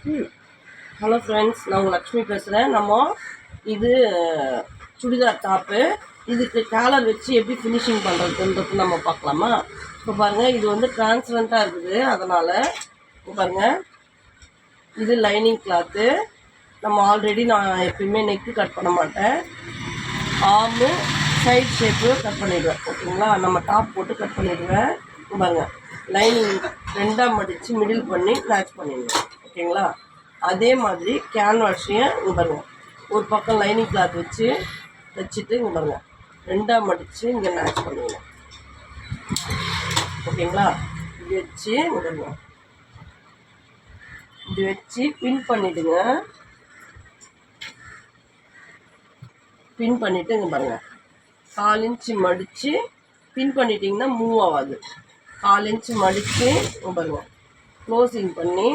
Hello friends, நான் உங்கள் லக்ஷ்மி பேசுகிறேன். நம்ம இது சுடிதார் டாப்பு, இதுக்கு காலர் வச்சு எப்படி ஃபினிஷிங் பண்ணுறதுன்றது நம்ம பார்க்கலாமா? இப்போ பாருங்கள், இது வந்து டிரான்ஸ்பரண்ட்டாக இருக்குது. அதனால் இப்போ பாருங்கள், இது லைனிங் கிளாத்து. நம்ம ஆல்ரெடி நான் எப்பயுமே நெக்கு கட் பண்ண மாட்டேன், ஆர்மு சைட் ஷேப்பு கட் பண்ணிடுவேன். ஓகேங்களா? நம்ம டாப் போட்டு கட் பண்ணிடுவேன். இப்போ பாருங்கள், லைனிங் ரெண்டாக மடித்து மிடில் பண்ணி மேட்ச் பண்ணிடுவேன். ஓகேங்களா? அதே மாதிரி கேன்வாஷையும் இங்கே பாருங்கள், ஒரு பக்கம் லைனிங் கிளாத் வச்சு தைச்சிட்டு இங்கே பாருங்கள் ரெண்டாக மடித்து இங்கே மேட்ச் பண்ணிடணும். ஓகேங்களா? இது வச்சு இங்கே பாருங்கள், இது வச்சு பின் பண்ணிவிடுங்க. பின் பண்ணிவிட்டு இங்கே பாருங்கள் 4 இன்ச்சு மடித்து பின் பண்ணிட்டிங்கன்னா மூவ் ஆகாது. 4 இன்ச்சு மடித்து இங்கே பாருங்கள் க்ளோசிங் பண்ணி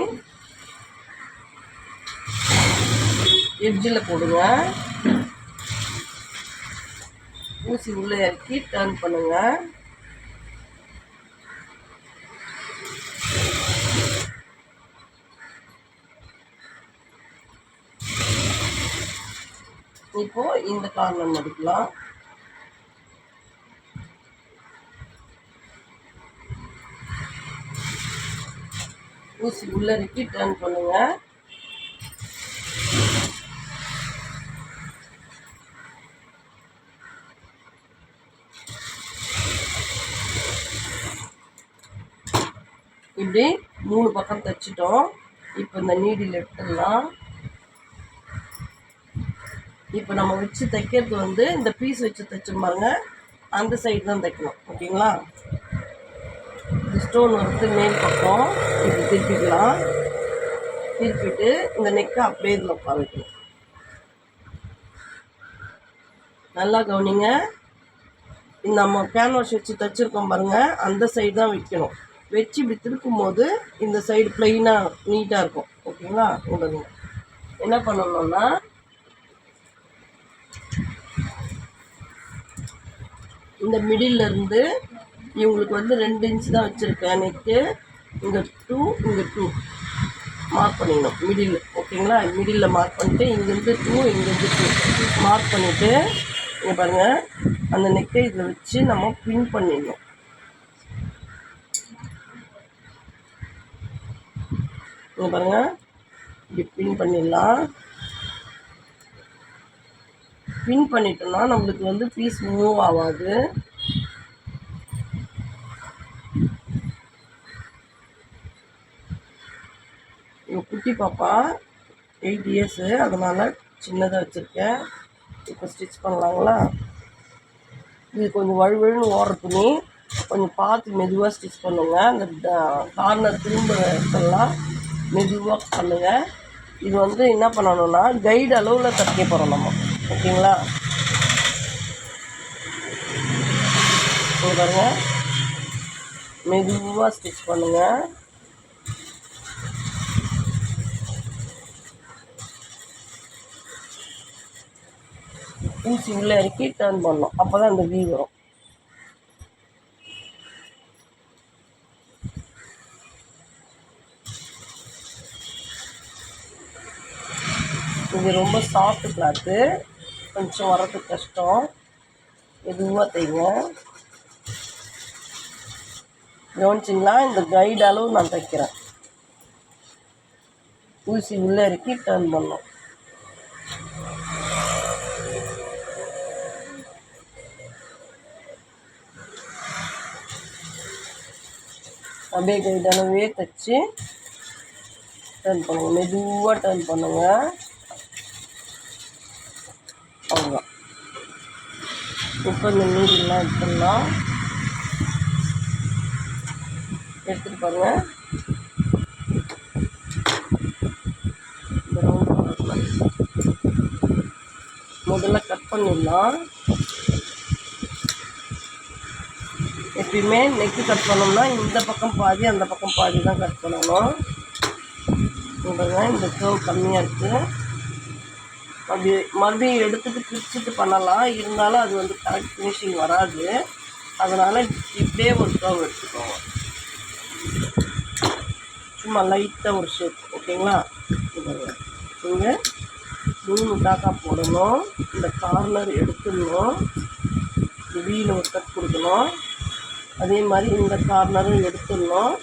எட்ஜில் போடுங்க. ஊசி உள்ளே இறக்கி டர்ன் பண்ணுங்க. இப்போ இந்த கார்னர் மடிக்கலாம். ஊசி உள்ளே இறக்கி டர்ன் பண்ணுங்க. இப்படி 3 பக்கம் தைச்சிட்டோம். இப்போ இந்த நீடில் எடுத்துடலாம். இப்போ நம்ம வச்சு தைக்கிறது வந்து இந்த பீஸ் வச்சு தைச்சோம் பாருங்க, அந்த சைடு தான் தைக்கணும். ஓகேங்களா? இந்த ஸ்டோன் வந்து மேல் பக்கம் இப்படி திருப்பிக்கலாம். திருப்பிட்டு இந்த நெக்கை அப்படியே இதில் உட்கார வைக்கணும். நல்லா கவனிங்க. நம்ம கேன்வாஷ் வச்சு தைச்சிருக்கோம் பாருங்கள், அந்த சைடு தான் வைக்கணும். வச்சு இப்படி திருக்கும் போது இந்த சைடு ப்ளைனாக நீட்டாக இருக்கும். ஓகேங்களா? உங்களுக்கு என்ன பண்ணணும்னா, இந்த மிடில்லேருந்து இவங்களுக்கு வந்து 2 இன்ச்சு தான் வச்சுருக்கேன் நெக்கு. இங்கே 2 இங்கே 2 மார்க் பண்ணிடணும் மிடில். ஓகேங்களா? மிடில் மார்க் பண்ணிவிட்டு இங்கேருந்து 2 இங்கேருந்து 2 மார்க் பண்ணிவிட்டு இங்கே பாருங்கள், அந்த நெக்கை இதில் வச்சு நம்ம பின் பண்ணிடணும். இங்கே பாருங்கள், இப்படி பின் பண்ணிடலாம். பின் பண்ணிட்டோம்னா நம்மளுக்கு வந்து பீஸ் மூவ் ஆகாது. இவங்க குட்டி பாப்பா 8 இயர்ஸு, அதனால் சின்னதாக வச்சுருக்கேன். இப்போ ஸ்டிச் பண்ணலாங்களா? இது கொஞ்சம் வழுவழுன்னு ஓடுற துணி, கொஞ்சம் பார்த்து மெதுவாக ஸ்டிச் பண்ணுங்க. அந்த கார்னர் திரும்ப எடுத்துடலாம், மெதுவாக பண்ணுங்கள். இது வந்து என்ன பண்ணணும்னா கைடு அளவில் தைக்க போகிறோம் நம்ம. ஓகேங்களா? பாருங்க, மெதுவாக ஸ்டிச் பண்ணுங்கள். ஊசி உள்ளே இறக்கி டர்ன் பண்ணணும், அப்போ தான் அந்த வீ வரும். இது ரொம்ப சாஃப்ட் கிளாத்து, கொஞ்சம் வரதுக்கு கஷ்டம். மெதுவாக தைங்க. கவனிச்சிங்களா? இந்த கைடு அளவு நான் தைக்கிறேன். ஊசி உள்ளே இறக்கி டர்ன் பண்ணோம். அப்படியே கைடு அளவே தைச்சி டர்ன் பண்ணுங்க. மெதுவாக டர்ன் பண்ணுங்க. அவ்வளோதான். இப்போ இந்த நீரெல்லாம் எடுத்துடலாம். எடுத்துகிட்டு பாருங்கள், இந்த ரவுண்ட் முதல்ல கட் பண்ணிடலாம். எப்பயுமே நெக்கு கட் பண்ணோம்னா இந்த பக்கம் பாதி அந்த பக்கம் பாதி தான் கட் பண்ணணும். இந்த கர்வ் கம்மியாக இருக்குது. அப்படி மறுபடியும் எடுத்துகிட்டு பிரிச்சுட்டு பண்ணலாம், இருந்தாலும் அது வந்து கரெக்ட் ஃபினிஷிங் வராது. அதனால் இப்படியே ஒரு கர்வ் எடுத்துக்கோங்க, சும்மா லைட்டாக ஒரு ஷேப். ஓகேங்களா. இங்கே 3 டாக்கா போடணும். இந்த கார்னர் எடுத்துடணும். வீல் ஒரு கட் கொடுக்கணும். அதே மாதிரி இந்த கார்னரும் எடுத்துடணும்.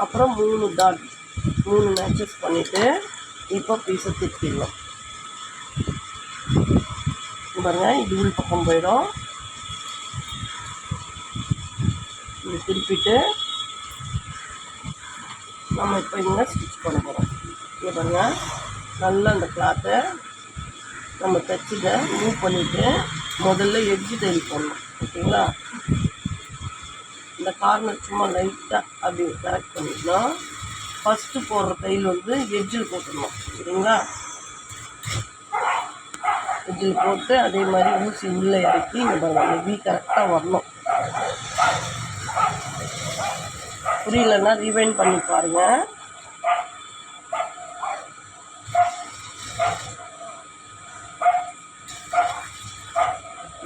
அப்புறம் 3 டாட் 3 மேட்சஸ் பண்ணிவிட்டு இப்போ பீஸை திருப்பிடணும். பாருங்கள், இது உள் பக்கம் போயிடும். இது திருப்பிட்டு நம்ம இப்போ இங்கே ஸ்டிச் பண்ண போகிறோம். இங்கே பாருங்கள், நல்லா அந்த கிளாத்தை நம்ம தைச்சிட்ட மூவ் பண்ணிவிட்டு முதல்ல எட்ஜு தையல் போடணும். ஓகேங்களா. இந்த கார்னர் சும்மா லைட்டாக அப்படி கரெக்ட் பண்ணிக்கணும். ஃபஸ்ட்டு போடுற தையல் வந்து எட்ஜில் போட்டுடணும். சரிங்களா. எட்ஜில் போட்டு அதே மாதிரி ஊசி உள்ளே இறக்கி இங்கே பாருங்கள், வி கரெக்டாக வரணும். புரியலன்னா ரீவைண்ட் பண்ணி பாருங்கள்.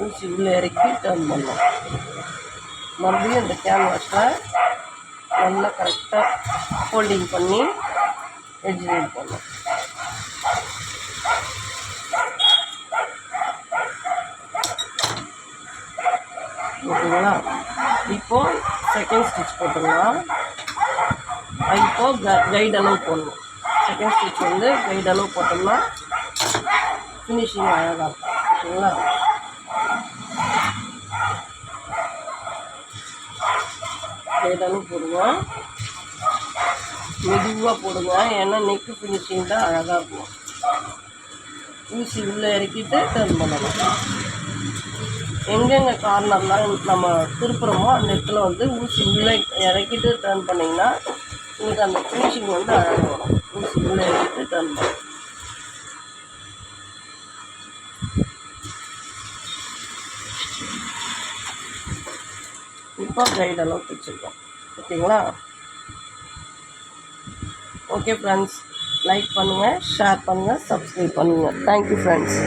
ஊசி உள்ளே இறக்கி டர்ன் பண்ணணும். மறுபடியும் இந்த கேன்வாஸில் நல்லா கரெக்டாக ஃபோல்டிங் பண்ணி எட்ஜ் லைன் பண்ணணும். ஓகேங்களா. இப்போது செகண்ட் ஸ்டிச் போட்டுடலாம். இப்போது கைட் அளவு போடணும். செகண்ட் ஸ்டிச் வந்து கைட் அளவு போட்டோம்னா ஃபினிஷிங் அழகாக இருக்கும். ஓகேங்களா. கைட் அளவு போடுங்க, மெதுவாக போடுங்க. ஏன்னா நெக்கு ஃபினிஷிங் தான் அழகாக இருக்கும். ஊசி உள்ளே இறக்கிட்டு டர்ன் பண்ணணும். எங்கெங்கே கார்னர்லாம் நம்ம திருப்புறமோ அந்த இடத்துல வந்து ஊசி உள்ளே இறக்கிட்டு டர்ன் பண்ணிங்கன்னா உங்களுக்கு அந்த ஃபினிஷிங் வந்து அழகாக வரும். ஊசி உள்ளே இறக்கிட்டு டர்ன் பண்ணணும். இப்போ கைட் அளவு தைச்சிருக்கோம். ஓகேங்களா. ஓகே ஃப்ரெண்ட்ஸ், லைக் பண்ணுங்கள், ஷேர் பண்ணுங்கள், சப்ஸ்கிரைப் பண்ணுங்கள். Thank you friends.